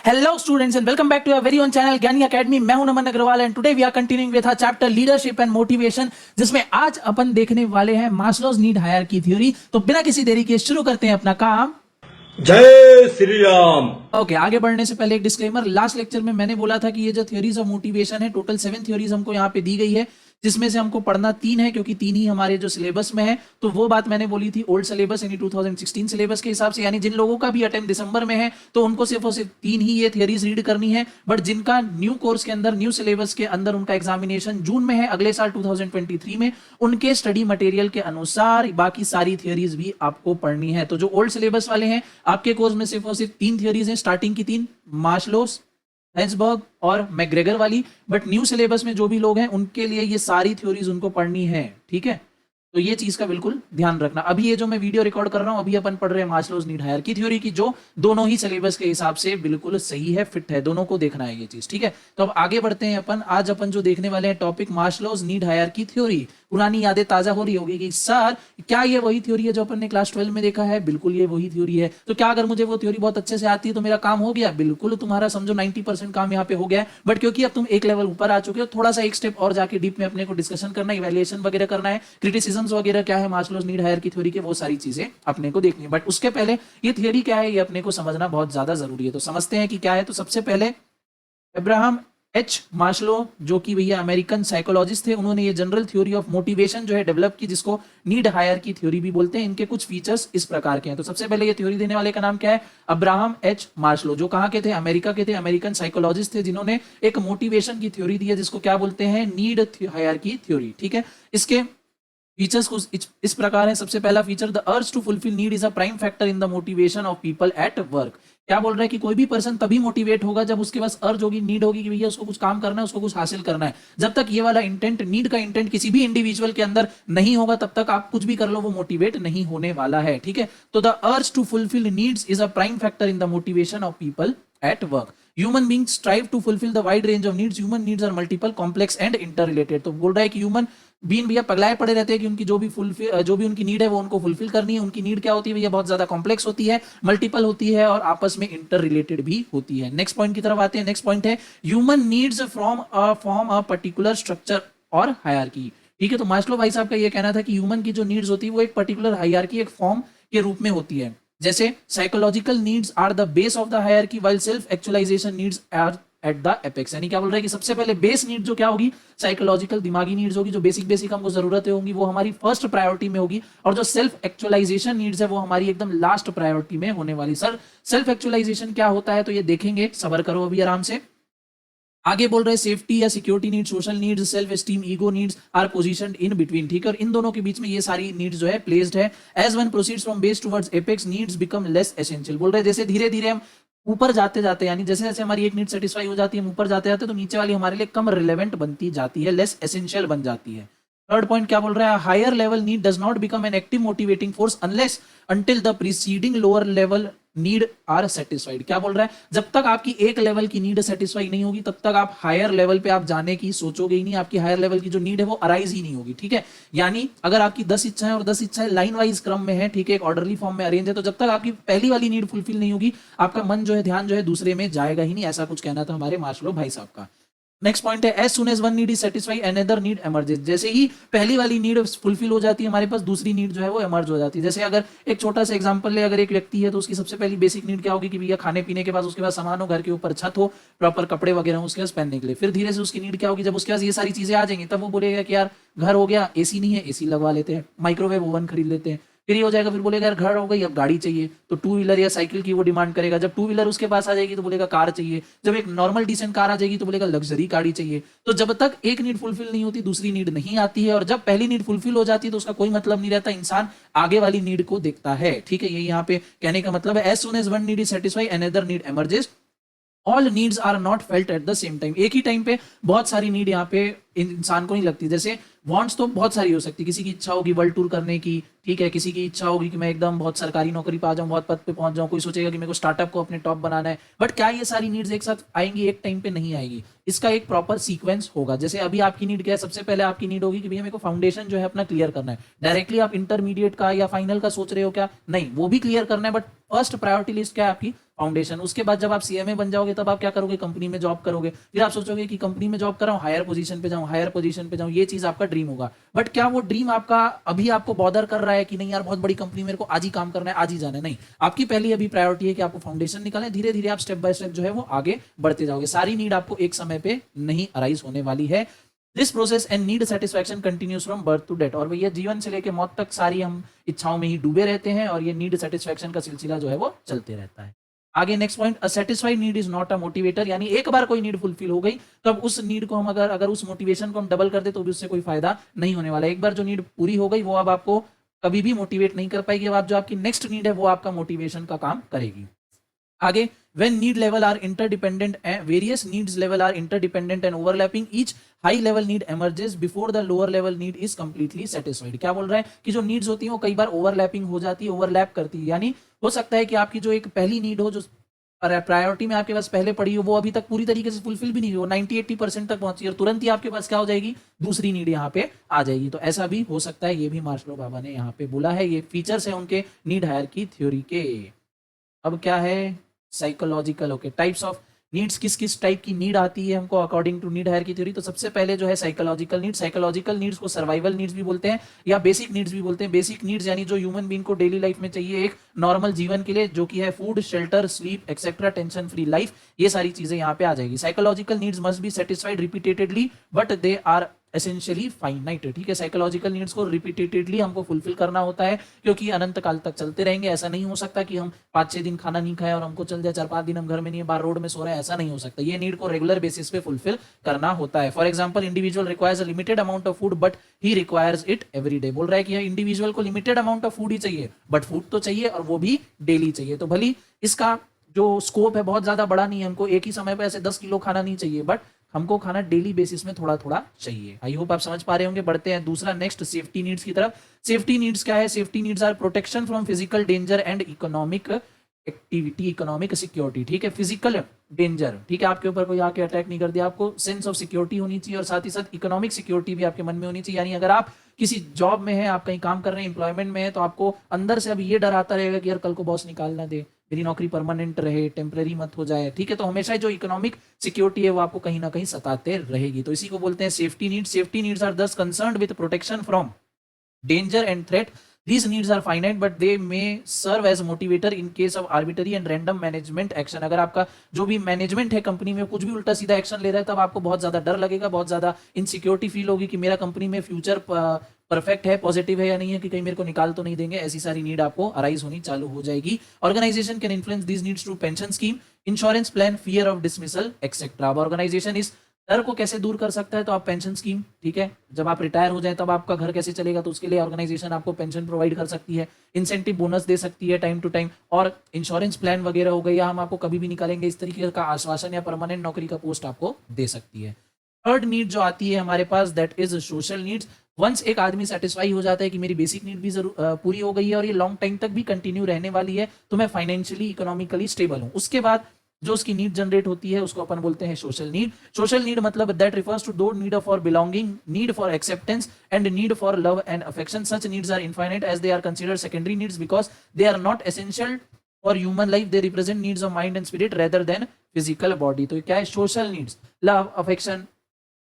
Hello students and welcome back to our very own channel ज्ञानी Academy। मैं हूं Naman Agarwal and today we are continuing with our chapter leadership and motivation, जिसमें आज अपन देखने वाले हैं मास्लोज नीड हायरार्की थ्योरी। तो बिना किसी देरी के शुरू करते हैं अपना काम। जय श्री राम। ओके, आगे बढ़ने से पहले एक डिस्क्लेमर। लास्ट लेक्चर में मैंने बोला था कि ये जो थ्योरीज ऑफ मोटिवेशन है, टोटल 7 थ्योरीज हमको यहाँ पे दी गई है, जिसमें से हमको पढ़ना 3 है, क्योंकि 3 ही हमारे जो सिलेबस में है। तो वो बात मैंने बोली थी ओल्ड सिलेबस यानी 2016 सिलेबस के हिसाब से, यानी जिन लोगों का भी अटेम्प्ट दिसंबर में है तो उनको सिर्फ और सिर्फ 3 ही ये थ्योरीज रीड करनी है। बट जिनका न्यू कोर्स के अंदर, न्यू सिलेबस के अंदर उनका एग्जामिनेशन जून में है अगले साल 2023 में, उनके स्टडी मटेरियल के अनुसार बाकी सारी थ्योरीज भी आपको पढ़नी है। तो जो ओल्ड सिलेबस वाले हैं, आपके कोर्स में सिर्फ और सिर्फ 3 थ्योरीज हैं, स्टार्टिंग की 3, मास्लोस, हेंसबर्ग और मैकग्रेगर वाली। बट न्यू सिलेबस में जो भी लोग हैं उनके लिए ये सारी थ्योरीज उनको पढ़नी है, ठीक है। तो ये चीज का बिल्कुल ध्यान रखना। अभी ये जो मैं वीडियो रिकॉर्ड कर रहा हूं, अभी अपन पढ़ रहे हैं मास्लोज नीड हायरार्की थ्योरी की, जो दोनों ही सिलेबस के हिसाब से बिल्कुल सही है, फिट है, दोनों को देखना है ये चीज, ठीक है। तो अब आगे बढ़ते हैं अपन। आज अपन जो देखने वाले हैं topic Maslow's need hierarchy theory. पुरानी यादें ताजा हो रही होगी कि सर क्या ये वही थ्योरी है जो अपन ने क्लास 12 में देखा है? बिल्कुल ये वही थ्योरी है। तो क्या अगर मुझे वो थ्योरी बहुत अच्छे से आती है तो मेरा काम हो गया? बिल्कुल, तुम्हारा समझो 90% काम यहाँ पे हो गया है। बट क्योंकि अब तुम एक लेवल ऊपर आ चुके हो, थोड़ा सा एक स्टेप और जाके डीप में अपने को डिस्कशन करना है, इवैल्यूएशन वगैरह करना है, क्रिटिसिज्म्स वगैरह क्या है मास्लोज नीड हायरार्की थ्योरी के, वो सारी चीजें अपने को देखनी है। बट उसके पहले ये थ्योरी क्या है ये अपने को समझना बहुत ज्यादा जरूरी है। तो समझते हैं कि क्या है। तो सबसे पहले अब्राहम एच मास्लो, जो कि भैया अमेरिकन साइकोलॉजिस्ट थे, उन्होंने ये जनरल थ्योरी ऑफ मोटिवेशन जो है डेवलप की, जिसको नीड हायरार्की थ्योरी भी बोलते हैं। इनके कुछ फीचर्स इस प्रकार के हैं। तो सबसे पहले ये थ्योरी देने वाले का नाम क्या है? अब्राहम एच मास्लो, जो कहाँ के थे? अमेरिका के थे, अमेरिकन साइकोलॉजिस्ट थे, जिन्होंने एक मोटिवेशन की थ्योरी दी है, जिसको क्या बोलते हैं? नीड हायरार्की थ्योरी, ठीक है। इसके फीचर्स कुछ इस प्रकार है। सबसे पहला feature, the urge to fulfil need is a prime factor in the motivation of people at work. क्या बोल रहा है कि कोई भी पर्सन तभी मोटिवेट होगा जब उसके पास अर्ज होगी, नीड होगी कि भैया उसको कुछ काम करना है, उसको कुछ हासिल करना है। जब तक ये वाला इंटेंट, नीड का इंटेंट किसी भी इंडिविजुअल के अंदर नहीं होगा, तब तक आप कुछ भी कर लो, वो मोटिवेट नहीं होने वाला है, ठीक है। तो the urge to fulfil needs is a prime factor in the motivation of people at work. Human beings strive to fulfill the wide range of needs. Human needs are multiple, complex and interrelated. तो बोल रहा है कि human being भैया पगलाए पड़े रहते हैं कि उनकी जो भी उनकी नीड है वो उनको फुलफिल करनी है। उनकी नीड क्या होती है भैया? बहुत ज्यादा कॉम्प्लेक्स होती है, मल्टीपल होती है और आपस में इंटर रिलेटेड भी होती है। नेक्स्ट पॉइंट की तरफ आते हैं। नेक्स्ट पॉइंट है human needs from a particular structure और हायरार्की, ठीक है। तो मास्लो भाई साहब का ये कहना था कि ह्यूमन की जो नीड्स होती है वो एक पर्टिकुलर हायरार्की, एक फॉर्म के रूप में होती है। जैसे psychological needs are the base of the hierarchy while self actualisation needs are at the apex. यानी क्या बोल रहा है कि सबसे पहले बेस नीड जो क्या होगी? साइकोलॉजिकल, दिमागी नीड्स होगी, जो बेसिक हमको जरूरतें होंगी, वो हमारी फर्स्ट प्रायोरिटी में होगी। और जो सेल्फ एक्चुअलाइजेशन नीड्स है वो हमारी एकदम लास्ट प्रायोरिटी में होने वाली। सर सेल्फ एक्चुअलाइजेशन क्या होता है? तो ये देखेंगे, सबर करो अभी आराम से। आगे बोल रहे हैं सेफ्टी या security needs, social needs, self esteem, ego needs are positioned in between, ठीक है। और इन दोनों के बीच में ये सारी नीड्स जो है प्लेस्ड है। As one proceeds from base towards apex needs become less essential. बोल रहे हैं जैसे धीरे धीरे हम ऊपर जाते जाते, यानी जैसे जैसे हमारी एक नीड सेटिस्फाई हो जाती है, हम ऊपर जाते जाते, तो नीचे वाली हमारे लिए कम रिलेवेंट बनती जाती है, लेस एसेंशियल बन जाती है। थर्ड पॉइंट क्या बोल रहा है? Higher level need does not become an active motivating force unless until the preceding lower level need are satisfied. क्या बोल रहा है? जब तक आपकी एक लेवल की नीड सेटिस्फाई नहीं होगी, तब तक आप हायर लेवल पे आप जाने की सोचोगे ही नहीं। आपकी हायर लेवल की जो नीड है वो अराइज ही नहीं होगी, ठीक है। यानी अगर आपकी 10 इच्छाएं और 10 इच्छाएं लाइन वाइज क्रम में है, ठीक है, एक ऑर्डरली फॉर्म में अरेंज है, तो जब तक आपकी पहली वाली नीड फुलफिल नहीं होगी, आपका मन जो है, ध्यान जो है, दूसरे में जाएगा ही नहीं। ऐसा कुछ कहना था हमारे मास्लो भाई साहब का। नेक्स्ट पॉइंट है as soon as one need is satisfy another need emerges. जैसे ही पहली वाली नीड फुलफिल हो जाती है, हमारे पास दूसरी नीड जो है वो एमर्ज हो जाती है। जैसे अगर एक छोटा सा एग्जांपल ले, अगर एक व्यक्ति है तो उसकी सबसे पहली बेसिक नीड क्या होगी कि भैया खाने पीने के पास उसके पास सामान हो, घर के ऊपर छत हो, प्रॉपर कपड़े वगैरह हो उसके पास पहनने के लिए। फिर धीरे से उसकी नीड क्या होगी? जब उसके पास ये सारी चीजें आ जाएंगी, तब वो बोलेगा कि यार घर हो गया, एसी नहीं है, एसी लगवा लेते हैं, माइक्रोवेव ओवन खरीद लेते हैं। फिर ये हो जाएगा, फिर बोलेगा यार घर हो गई, अब गाड़ी चाहिए, तो टू व्हीलर या साइकिल की वो डिमांड करेगा। जब टू व्हीलर उसके पास आ जाएगी तो बोलेगा कार चाहिए। जब एक नॉर्मल डिसेंट कार आ जाएगी तो बोलेगा लग्जरी गाड़ी चाहिए। तो जब तक एक नीड फुलफिल नहीं होती, दूसरी नीड नहीं आती है। और जब पहली नीड फुलफिल हो जाती है तो उसका कोई मतलब नहीं रहता, इंसान आगे वाली नीड को देखता है, ठीक है। ये यहाँ पे कहने का मतलब है as soon as one need is satisfy another need emerges. All needs are not felt at the same time. एक ही टाइम पे बहुत सारी नीड यहाँ पे इंसान को नहीं लगती। जैसे वांट्स तो बहुत सारी हो सकती है, किसी की इच्छा होगी वर्ल्ड टूर करने की, ठीक है, किसी की इच्छा होगी कि मैं एकदम बहुत सरकारी नौकरी पा जाऊं, बहुत पद पे पहुंच जाऊं, कोई सोचेगा कि मेरे को स्टार्टअप को अपने टॉप बनाना है। बट क्या ये सारी नीड्स एक साथ आएंगी? एक टाइम पे नहीं आएगी। इसका एक प्रॉपर सीक्वेंस होगा। जैसे अभी आपकी नीड क्या है? सबसे पहले आपकी नीड होगी कि भैया मेरे को फाउंडेशन जो है अपना क्लियर करना है। डायरेक्टली आप इंटरमीडिएट का या फाइनल का सोच रहे हो क्या? नहीं, वो भी क्लियर करना है, बट फर्स्ट प्रायोरिटी लिस्ट क्या है आपकी? फाउंडेशन। उसके बाद जब आप सीएमए बन जाओगे तब आप क्या करोगे, कंपनी में जॉब करोगे। फिर आप सोचोगे कि कंपनी में जॉब कर रहा हूँ, हायर पोजीशन पे जाऊँ, हायर पोजीशन पे जाऊँ, ये चीज आपका ड्रीम होगा। बट क्या वो ड्रीम आपका अभी आपको बॉदर कर रहा है कि नहीं यार बहुत बड़ी कंपनी मेरे को आज ही काम करना है, आज ही जाना है? नहीं, आपकी पहली अभी प्रायोरिटी है कि आपको फाउंडेशन निकालना है। धीरे धीरे आप स्टेप बाय स्टेप जो है वो आगे बढ़ते जाओगे। सारी नीड आपको एक समय पे नहीं अराइज होने वाली है। This process and need satisfaction continues from birth to death. और भैया जीवन से लेकर मौत तक सारी हम इच्छाओं में ही डूबे रहते हैं और ये नीड सेटिस्फैक्शन का सिलसिला जो है वो चलते रहता है। आगे next point, a satisfied need is not a motivator. यानी एक बार कोई नीड फुलफिल हो गई तब उस नीड को हम अगर उस मोटिवेशन को हम डबल कर दे तो भी उससे कोई फायदा नहीं होने वाला। एक बार जो नीड पूरी हो गई वो अब आपको कभी भी मोटिवेट नहीं कर पाएगी। अब आप जो आपकी नेक्स्ट नीड है वो आपका मोटिवेशन का काम करेगी। आगे, when need level are interdependent and various needs level are interdependent and overlapping, each high level need emerges before the lower level need is completely satisfied। क्या बोल रहा है कि जो नीड्स होती हैं वो कई बार ओवरलैपिंग हो जाती है, ओवरलैप करती है। यानी हो सकता है कि आपकी जो एक पहली नीड हो, जो प्रायोरिटी में आपके पास पहले पड़ी हो, वो अभी तक पूरी तरीके से फुलफिल भी नहीं हो, 90-80% तक पहुंची और तुरंत ही आपके पास क्या हो जाएगी, दूसरी नीड यहाँ पे आ जाएगी। तो ऐसा भी हो सकता है, ये भी मार्शलो बाबा ने यहाँ पे बोला है। ये फीचर्स है उनके नीड हायरार्की थ्योरी के। अब क्या है, psychological. Okay, types of needs, किस किस टाइप की नीड आती है हमको according to need hierarchy theory. तो सबसे पहले जो है साइकोलॉजिकल नीड्स। साइकोलॉजिकल नीड्स को सर्वाइवल नीड्स भी बोलते हैं या बेसिक नीड्स भी बोलते हैं। बेसिक नीड्स यानी जो ह्यूमन बीइंग को डेली लाइफ में चाहिए एक नॉर्मल जीवन के लिए, जो कि है food, shelter, sleep etcetera, tension free life, ये सारी चीजें यहाँ पे आ जाएगी। Psychological needs must be satisfied repeatedly but they are essentially finite. ठीक है, साइकोलॉजिकल नीड्स को रिपीटेडली हमको फुलफिल करना होता है क्योंकि अनंत काल तक चलते रहेंगे। ऐसा नहीं हो सकता कि हम 5-6 दिन खाना नहीं खाए और हमको चल जाए, 4-5 दिन हम घर में नहीं है, बाहर रोड में सो रहे हैं, ऐसा नहीं हो सकता। ये नीड को रेगुलर बेसिस पे फुलफिल करना होता है। For example, individual requires a limited amount of food but he requires it every day. बोल रहा है कि इंडिविजुअल को लिमिटेड अमाउंट ऑफ फूड ही चाहिए बट फूड तो चाहिए और वो भी डेली चाहिए। तो भली इसका जो स्कोप है बहुत ज्यादा बड़ा नहीं है, हमको एक ही समय पे ऐसे 10 किलो खाना नहीं चाहिए बट हमको खाना डेली बेसिस में थोड़ा थोड़ा चाहिए। आई होप आप समझ पा रहे होंगे। बढ़ते हैं दूसरा नेक्स्ट सेफ्टी नीड्स की तरफ। सेफ्टी नीड्स क्या है? Safety needs are protection from physical danger and economic activity, economic security. ठीक है, फिजिकल डेंजर, ठीक है, आपके ऊपर कोई आके अटैक नहीं कर दिया, आपको सेंस ऑफ सिक्योरिटी होनी चाहिए और साथ ही साथ इकोनॉमिक सिक्योरिटी भी आपके मन में होनी चाहिए। यानी अगर आप किसी जॉब में है, आप कहीं काम कर रहे हैं, एम्प्लॉयमेंट में है, तो आपको अंदर से अब ये डर आता रहेगा कि यार कल को बॉस निकाल ना दे, मेरी नौकरी परमानेंट रहे, टेम्पररी मत हो जाए। ठीक है, तो हमेशा जो इकोनॉमिक सिक्योरिटी है वो आपको कहीं ना कहीं सताते रहेगी। तो इसी को बोलते हैं safety needs. Safety needs are thus concerned with protection from danger and threat. These needs are finite but they may serve as motivator in case of arbitrary and random management action। अगर आपका जो भी management है company में कुछ भी उल्टा सीधा एक्शन ले रहा है तब आपको बहुत ज्यादा डर लगेगा, बहुत ज्यादा इनसिक्योरिटी फील होगी कि मेरा कंपनी में फ्यूचर परफेक्ट है, पॉजिटिव है या नहीं है, कि कहीं मेरे को निकाल तो नहीं देंगे। ऐसी सारी नीड आपको अराइज होनी चालू हो जाएगी। Organisation can influence these needs through pension scheme, insurance plan, fear of dismissal etcetera. Organisation इस डर को कैसे दूर कर सकता है? तो आप पेंशन स्कीम, ठीक है, जब आप रिटायर हो जाए तब आपका घर कैसे चलेगा, तो उसके लिए ऑर्गेनाइजेशन आपको पेंशन प्रोवाइड कर सकती है, इंसेंटिव बोनस दे सकती है टाइम टू टाइम, और इंश्योरेंस प्लान वगैरह हो गई, या हम आपको कभी भी निकालेंगे इस तरीके का आश्वासन या परमानेंट नौकरी का पोस्ट आपको दे सकती है। थर्ड नीड जो आती है हमारे पास, that is social needs. Once एक आदमी सेटिस्फाई हो जाता है कि मेरी बेसिक नीड भी पूरी हो गई है और ये लॉन्ग टाइम तक भी कंटिन्यू रहने वाली है, तो मैं फाइनेंशियली इकोनॉमिकली स्टेबल हूँ, उसके बाद जो उसकी नीड जनरेट होती है उसको अपन बोलते हैं सोशल नीड। सोशल नीड मतलब that refers to the need for belonging, need for acceptance and need for love and affection. Such needs are infinite as they are considered secondary needs because they are not essential for human life, they represent needs of mind and spirit rather than physical body. तो क्या है? Social needs, love, affection,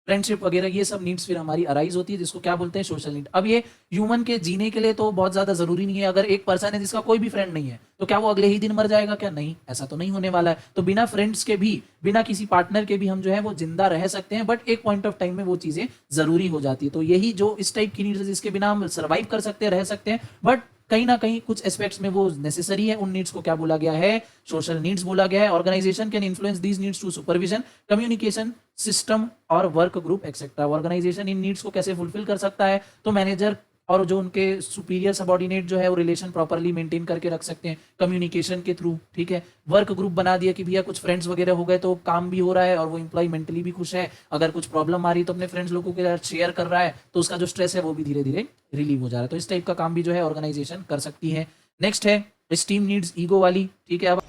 friendship वगैरह, ये सब needs फिर हमारी arise होती है, जिसको क्या बोलते हैं? Social need. अब ये ह्यूमन के जीने के लिए तो बहुत ज्यादा जरूरी नहीं है। अगर एक पर्सन है जिसका कोई भी फ्रेंड नहीं है तो क्या वो अगले ही दिन मर जाएगा? क्या नहीं, ऐसा तो नहीं होने वाला है। तो बिना फ्रेंड्स के भी, बिना किसी पार्टनर के भी हम जो है वो जिंदा रह सकते हैं, बट एक पॉइंट ऑफ टाइम में वो चीजें जरूरी हो जाती है। तो यही जो इस टाइप की नीड्स है जिसके बिना हम सर्वाइव कर सकते हैं, रह सकते हैं, बट कहीं ना कहीं कुछ एस्पेक्ट्स में वो नेसेसरी है, उन नीड्स को क्या बोला गया है? सोशल नीड्स बोला गया है। Organisation can influence these needs through supervision, communication system और वर्क ग्रुप एक्सेट्रा। ऑर्गेनाइजेशन इन नीड्स को कैसे फुलफिल कर सकता है? तो मैनेजर और जो उनके सुपीरियर सबऑर्डिनेट जो है वो रिलेशन प्रॉपर्ली मेंटेन करके रख सकते हैं कम्युनिकेशन के थ्रू, ठीक है। वर्क ग्रुप बना दिया कि भैया कुछ फ्रेंड्स वगैरह हो गए तो काम भी हो रहा है और वो एम्प्लॉय मेंटली भी खुश है, अगर कुछ प्रॉब्लम आ रही है तो अपने फ्रेंड्स लोगों के साथ शेयर कर रहा है, तो उसका जो स्ट्रेस है वो भी धीरे धीरे रिलीव हो जा रहा है। तो इस टाइप का काम भी जो है ऑर्गेनाइजेशन कर सकती है। नेक्स्ट है एस्टीम नीड्स, ईगो वाली, ठीक है। अब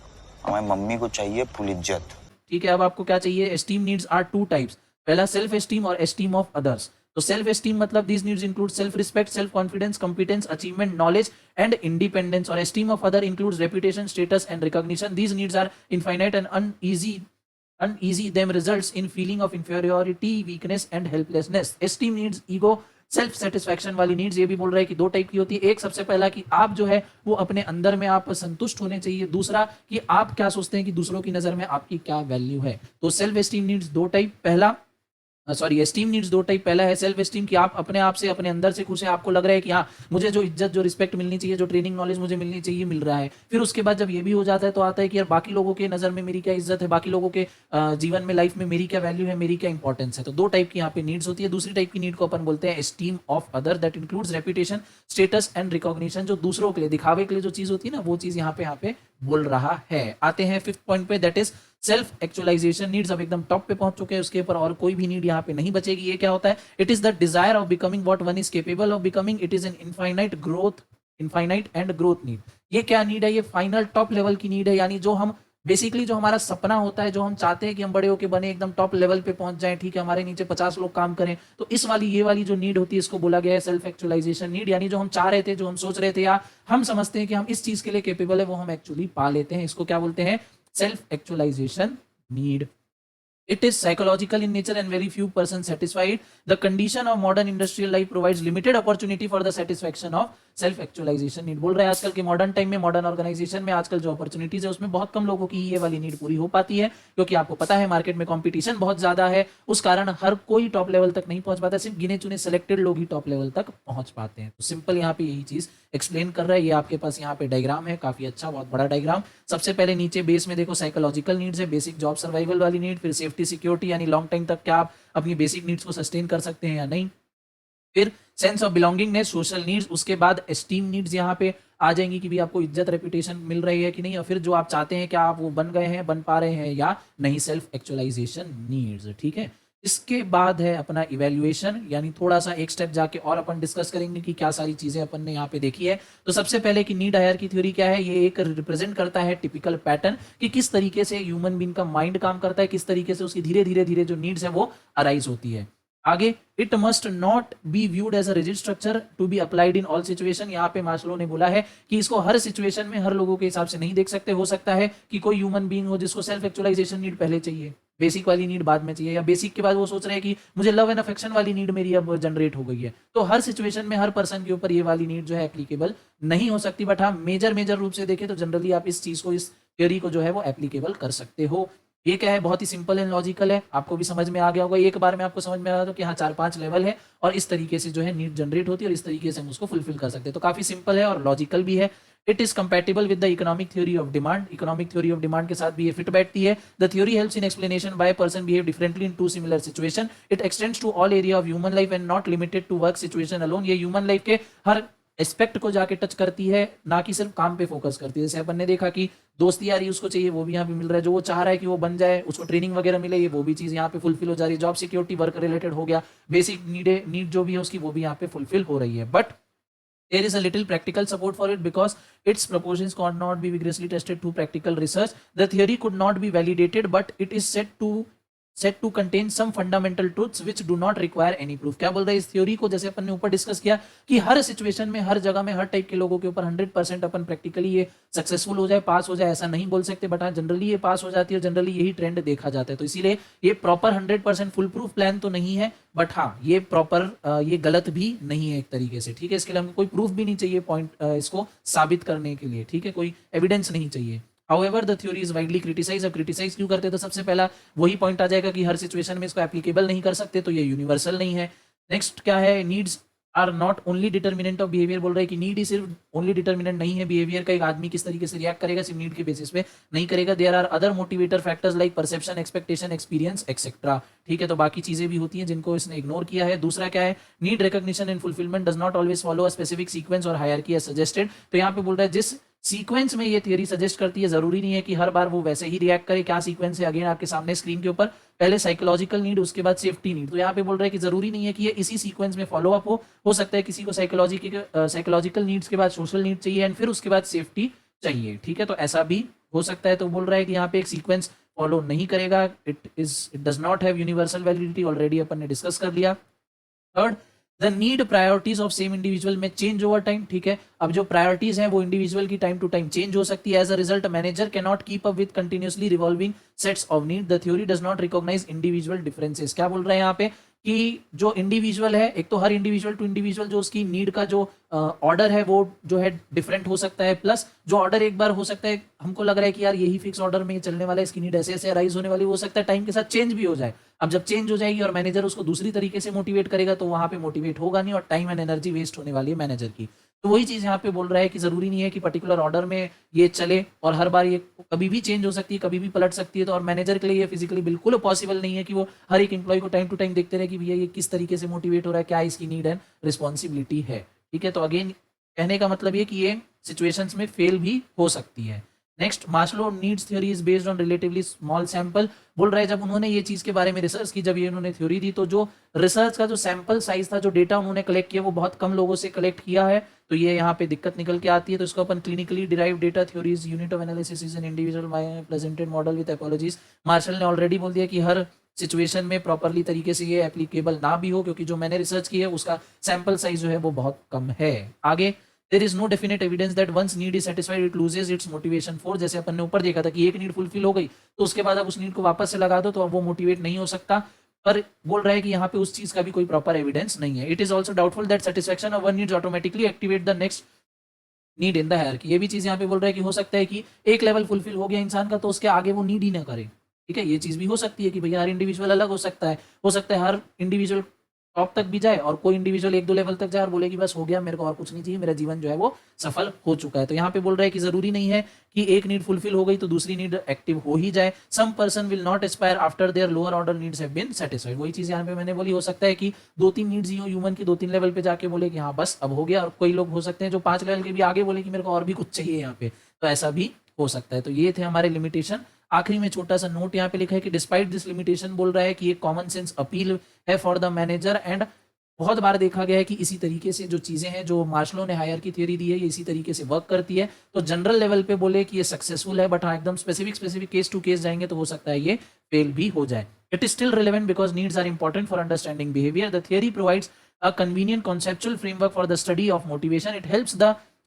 हमारी मम्मी को चाहिए फुल इज्जत, ठीक है। अब आपको क्या चाहिए? Esteem needs are two types, पहला सेल्फ एस्टीम और एस्टीम ऑफ अदर्स। तो सेल्फ एस्टीम मतलब these needs include self respect, self confidence, competence, achievement, knowledge and independence. और esteem of other includes reputation, status and recognition. These needs are infinite and uneasy them results in feeling of inferiority, weakness and helplessness. Esteem needs, ego, self satisfaction वाली needs, ये भी बोल रहा है कि दो type की होती है। एक सबसे पहला कि आप जो है वो अपने अंदर में आप संतुष्ट होने चाहिए, दूसरा कि आप क्या सोचते हैं कि दूसरों की नजर में आपकी क्या वैल्यू है। तो सेल्फ एस्टीम नीड्स दो टाइप, पहला एस्टीम नीड्स दो टाइप। पहला है सेल्फ एस्टीम कि आप अपने आप से अपने अंदर से खुश है, आपको लग रहा है कि हाँ मुझे जो इज्जत जो रिस्पेक्ट मिलनी चाहिए, जो ट्रेनिंग नॉलेज मुझे मिलनी चाहिए मिल रहा है। फिर उसके बाद जब ये भी हो जाता है तो आता है कि यार बाकी लोगों के नजर में मेरी क्या इज्जत है, बाकी लोगों के जीवन में लाइफ में मेरी क्या वैल्यू है, मेरी क्या इंपॉर्टेंस है। तो दो टाइप की यहाँ पे नीड्स होती है। दूसरी टाइप की नीड को अपन बोलते हैं esteem of other, that includes reputation, status and recognition. जो दूसरों के लिए दिखावे के लिए जो चीज होती है ना, वो चीज यहाँ पे बोल रहा है। आते हैं फिफ्थ पॉइंट पे, that is self actualisation needs. अब एकदम टॉप पे पहुंच चुके हैं, उसके ऊपर और कोई भी नीड यहाँ पे नहीं बचेगी। ये क्या होता है? It is the desire of becoming what one is capable of becoming. It is an infinite and growth need. ये क्या नीड है? ये फाइनल टॉप लेवल की नीड है, यानी जो हम बेसिकली जो हमारा सपना होता है, जो हम चाहते हैं कि हम बड़े होके बने, एकदम टॉप लेवल पे पहुंच जाएं, ठीक है, हमारे नीचे 50 लोग काम करें। तो ये वाली जो नीड होती है, इसको बोला गया है सेल्फ एक्चुअलाइजेशन नीड। यानी जो हम चाह रहे थे, जो हम सोच रहे थे, या हम समझते हैं कि हम इस चीज के लिए केपेबल है, वो हम एक्चुअली पा लेते हैं। इसको क्या बोलते हैं? Self actualisation need. It is psychological in nature and very few persons satisfied. The condition of modern industrial life provides limited opportunity for the satisfaction of self actualisation need. बोल रहे हैं आजकल के मॉडर्न टाइम में, modern organisation में आजकल जो opportunities है उसमें बहुत कम लोगों की ये वाली नीड पूरी हो पाती है, क्योंकि आपको पता है मार्केट में कंपटीशन बहुत ज्यादा है। उस कारण हर कोई टॉप लेवल तक नहीं पहुंच पाता, सिर्फ गिने चुने सिलेक्टेड लोग ही टॉप लेवल तक पहुंच पाते हैं। तो सिंपल यहाँ पे यही चीज एक्सप्लेन कर रहा है। ये आपके पास यहाँ पे डायग्राम है, काफी अच्छा, बहुत बड़ा डायग्राम। सबसे पहले नीचे बेस में देखो साइकोलॉजिकल नीड्स है, बेसिक जॉब सर्वाइवल वाली नीड। फिर सेफ्टी सिक्योरिटी, यानी लॉन्ग टाइम तक क्या आप अपनी बेसिक नीड्स को सस्टेन कर सकते हैं या नहीं। फिर sense of belongingness, social needs. उसके बाद एस्टीम नीड्स यहाँ पे आ जाएंगी कि भी आपको इज्जत रेपुटेशन मिल रही है कि नहीं, और फिर जो आप चाहते हैं क्या आप वो बन गए हैं, बन पा रहे हैं या नहीं, सेल्फ एक्चुअलाइजेशन नीड्स। ठीक है, इसके बाद है अपना इवेल्युएशन, यानी थोड़ा सा एक स्टेप जाके और अपन डिस्कस करेंगे कि क्या सारी चीजें अपन ने यहाँ पे देखी है। तो सबसे पहले कि नीड हायरार्की थ्योरी क्या है? ये एक रिप्रेजेंट करता है टिपिकल पैटर्न कि किस तरीके से ह्यूमन बीइंग का माइंड काम करता है, किस तरीके से उसकी धीरे धीरे जो नीड्स है वो अराइज होती है। आगे, it must not be viewed as a rigid structure to be applied in all situation. यहाँ पे मास्लो ने बोला है कि इसको हर सिचुएशन में हर लोगों के हिसाब से नहीं देख सकते। हो सकता है कि कोई ह्यूमन बीइंग हो जिसको सेल्फ एक्चुअलाइजेशन नीड पहले चाहिए, बेसिक वाली नीड बाद में चाहिए, या बेसिक के बाद वो सोच रहे हैं कि मुझे लव एंड अफेक्शन वाली नीड मेरी अब जनरेट हो गई है। तो हर सिचुएशन में हर पर्सन के ऊपर ये वाली नीड जो है एप्लीकेबल नहीं हो सकती। बट हाँ, मेजर रूप से देखें तो जनरली आप इस चीज को, इस थ्योरी को जो है वो एप्लीकेबल कर सकते हो। ये क्या है? बहुत ही सिंपल एंड लॉजिकल है, आपको भी समझ में आ गया होगा। एक बार में आपको समझ में आ गया कि हाँ 4-5 लेवल है और इस तरीके से जो है नीड जनरेट होती है और इस तरीके से हम उसको फुलफिल कर सकते हैं। तो काफी सिंपल है और लॉजिकल भी है। It is compatible with the economic theory of demand. Economic theory of demand के साथ भी ये फिट बैठती है। The theory helps in explanation why person behave differently in two similar situation. It extends to all area of human life and not limited to work situation alone. ये human life के हर aspect को जाके touch करती है, ना कि सिर्फ काम पे फोकस करती है। जैसे अपन ने देखा कि दोस्ती यारी उसको चाहिए, वो भी यहाँ पे मिल रहा है। जो वो चाह रहा है कि वो बन जाए, उसको ट्रेनिंग वगैरह मिले, ये वो भी चीज यहाँ पे फुलफिल हो जा रही है। जॉब सिक्योरिटी, वर्क रिलेटेड हो गया, बेसिक नीड जो भी है उसकी वो भी यहाँ पे फुलफिल हो रही है। But there is a little practical support for it because its propositions could not be vigorously tested through practical research. The theory could not be validated, but it is set to contain some fundamental truths which do not require any proof. क्या बोल रहा है इस theory को? जैसे अपन ने ऊपर discuss किया कि हर सिचुएशन में, हर जगह में, हर टाइप के लोगों के ऊपर 100% अपन प्रैक्टिकली ये सक्सेसफुल हो जाए, पास हो जाए, ऐसा नहीं बोल सकते। बट हाँ, जनरली ये पास हो जाती है और जनरली यही ट्रेंड देखा जाता है। तो इसीलिए ये प्रॉपर 100% फुल प्रूफ प्लान तो नहीं है, बट हाँ ये प्रॉपर, ये गलत भी नहीं है एक तरीके से। ठीक है, इसके लिए हमको कोई प्रूफ भी नहीं चाहिए पॉइंट इसको साबित करने के लिए। ठीक है, कोई एविडेंस नहीं चाहिए। However, the theory is widely criticized. अब क्रिटिसाइज क्यों करते हैं? तो सबसे पहला वही पॉइंट आ जाएगा कि हर सिचुएशन में इसको एप्लीकेबल नहीं कर सकते, तो ये यूनिवर्सल नहीं है। नेक्स्ट क्या है? Needs are not only determinant of behaviour. बोल रहे हैं कि नीड ही सिर्फ ओनली डिटर्मिनेंट नहीं है बिहेवियर का। एक आदमी किस तरीके से रिएक्ट करेगा सिर्फ नीड के बेसिस पे नहीं करेगा। There are other motivator factors like perception, expectation, experience etcetera. ठीक है, तो बाकी चीजें भी होती हैं जिनको इसने इग्नोर किया है। दूसरा क्या है? Need recognition and fulfilment does not always follow a specific sequence और हायरार्की एज सजेस्टेड। तो यहाँ पे बोल रहा है जिस सीक्वेंस में ये थियरी सजेस्ट करती है, जरूरी नहीं है कि हर बार वो वैसे ही रिएक्ट करे। क्या सीक्वेंस है? अगेन आपके सामने स्क्रीन के ऊपर, पहले साइकोलॉजिकल नीड, उसके बाद सेफ्टी नीड। तो यहाँ पे बोल रहे हैं कि जरूरी नहीं है कि ये इसी सीक्वेंस में फॉलो अप हो सकता है किसी को साइकोलॉजिकल नीड्स के बाद सोशल नीड चाहिए एंड फिर उसके बाद सेफ्टी चाहिए। ठीक है, तो ऐसा भी हो सकता है। तो बोल रहा है कि यहाँ पे एक सीक्वेंस फॉलो नहीं करेगा। It does not have universal validity, already अपन ने डिस्कस कर लिया। Third, the need priorities of same individual में चेंज ओवर टाइम, ठीक है। अब जो प्रायोरिटीज हैं वो इंडिविजुअल की टाइम टू टाइम चेंज हो सकती है। As a result manager can not keep up with continuously revolving sets of need, the theory does not recognise individual differences. क्या बोल रहे हैं यहाँ पे कि जो इंडिविजुअल है, एक तो हर इंडिविजुअल टू इंडिविजुअल जो उसकी नीड का जो ऑर्डर है वो जो है डिफरेंट हो सकता है, प्लस जो ऑर्डर एक बार हो सकता है हमको लग रहा है कि यार यही फिक्स ऑर्डर में चलने वाला है, इसकी नीड ऐसे ऐसे अराइज होने वाली, हो सकता है टाइम के साथ चेंज भी हो जाए। अब जब चेंज हो जाएगी और मैनेजर उसको दूसरी तरीके से मोटिवेट करेगा तो वहां पे मोटिवेट होगा नहीं और टाइम एंड एनर्जी वेस्ट होने वाली है मैनेजर की। तो वही चीज यहाँ पे बोल रहा है कि जरूरी नहीं है कि पर्टिकुलर ऑर्डर में ये चले और हर बार ये कभी भी चेंज हो सकती है, कभी भी पलट सकती है। तो और मैनेजर के लिए ये फिजिकली बिल्कुल पॉसिबल नहीं है कि वो हर एक एम्प्लॉय को टाइम टू टाइम देखते रहे कि भैया ये किस तरीके से मोटिवेट हो रहा है, क्या इसकी नीड एंड रिस्पॉन्सिबिलिटी है, ठीक है। तो अगेन कहने का मतलब ये कि ये सिचुएशंस में फेल भी हो सकती है। Next, Maslow needs theory is based on relatively small sample. बोल रहे हैं जब उन्होंने ये चीज के बारे में रिसर्च की, जब ये उन्होंने थ्योरी दी, तो जो रिसर्च का जो सैंपल साइज था, जो डेटा उन्होंने कलेक्ट किया वो बहुत कम लोगों से कलेक्ट किया है। तो ये यहाँ पे दिक्कत निकल के आती है। तो इसको अपन clinically derive data theories unit of analysis is an individual presented model with apologies. Marshall ने ऑलरेडी बोल दिया कि हर सिचुएशन में प्रॉपरली तरीके से ये एप्लीकेबल ना भी हो, क्योंकि जो मैंने रिसर्च की है उसका सैंपल साइज जो है वो बहुत कम है। आगे, there is no definite evidence that once need is satisfied it loses its motivation for, जैसे अपन ने ऊपर देखा था कि एक नीड फुलफिल हो गई तो उसके बाद अब उस नीड को वापस से लगा दो तो अब वो मोटिवेट नहीं हो सकता। पर बोल रहा है कि यहाँ पे उस चीज का भी कोई प्रॉपर एविडेंस नहीं है। It is also doubtful that satisfaction of one needs automatically activate the next need in the hierarchy. ये भी चीज यहाँ पे बोल रहा है कि हो सकता है कि एक लेवल फुलफिल हो गया इंसान का तो उसके आगे वो नीड ही ना करे, ठीक है। ये चीज भी हो सकती है कि भैया हर इंडिविजुअल अलग हो सकता है हर इंडिविजुअल टॉप तक भी जाए और कोई इंडिविजुअल एक दो लेवल तक जाए और बोले कि बस हो गया, मेरे को और कुछ नहीं चाहिए, मेरा जीवन जो है वो सफल हो चुका है। तो यहाँ पे बोल रहा है कि जरूरी नहीं है कि एक नीड फुलफिल हो गई तो दूसरी नीड एक्टिव हो ही जाए। Some person will not aspire after their lower order needs have been satisfied. वही चीज यहाँ पे मैंने बोली, हो सकता है कि 2-3 नीड्स ही हो ह्यूमन की, 2-3 लेवल पे जाके बोले कि हाँ बस अब हो गया, और कोई लोग हो सकते हैं जो 5 लेवल के भी आगे बोले कि मेरे को और भी कुछ चाहिए यहाँ पे, तो ऐसा भी हो सकता है। तो ये थे हमारे लिमिटेशन। आखिरी में छोटा सा नोट यहाँ पे लिखा है कि डिस्पाइट दिस लिमिटेशन, बोल रहा है कि ये कॉमन सेंस अपील है फॉर द मैनेजर एंड बहुत बार देखा गया है कि इसी तरीके से जो चीजें हैं जो मार्शलो ने हायरार्की थ्योरी दी है ये इसी तरीके से वर्क करती है। तो जनरल लेवल पे बोले कि ये सक्सेसफुल है, बट हाँ एकदम स्पेसिफिक केस टू केस जाएंगे तो हो सकता है ये फेल भी हो जाए। It is still relevant because needs are important for understanding behaviour. The theory provides a convenient conceptual framework for the study of motivation.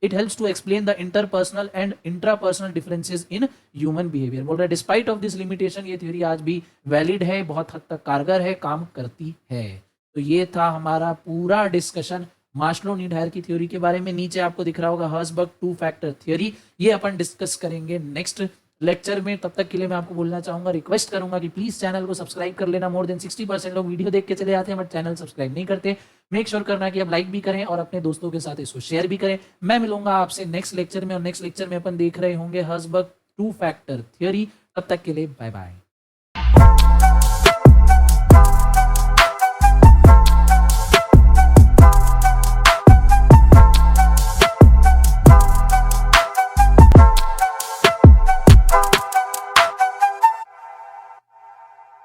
It helps to explain the interpersonal and intrapersonal differences in human behavior. बोल रहा है despite of this limitation ये theory आज भी valid है, बहुत हद तक कारगर है, काम करती है। तो ये था हमारा पूरा discussion Maslow need hierarchy theory के बारे में। नीचे आपको दिख रहा होगा हर्जबर्ग 2 फैक्टर थ्योरी, ये अपन डिस्कस करेंगे नेक्स्ट लेक्चर में। तब तक के लिए मैं आपको बोलना चाहूंगा, रिक्वेस्ट करूंगा कि प्लीज चैनल को सब्सक्राइब कर लेना। मोर देन 60% लोग वीडियो देख के चले जाते हैं बट चैनल सब्सक्राइब नहीं करते। मेक श्योर करना कि आप लाइक भी करें और अपने दोस्तों के साथ इसको शेयर भी करें। मैं मिलूंगा आपसे नेक्स्ट लेक्चर में, और नेक्स्ट लेक्चर में अपन देख रहे होंगे हर्जबर्ग 2 फैक्टर थ्योरी। तब तक के लिए बाय बाय।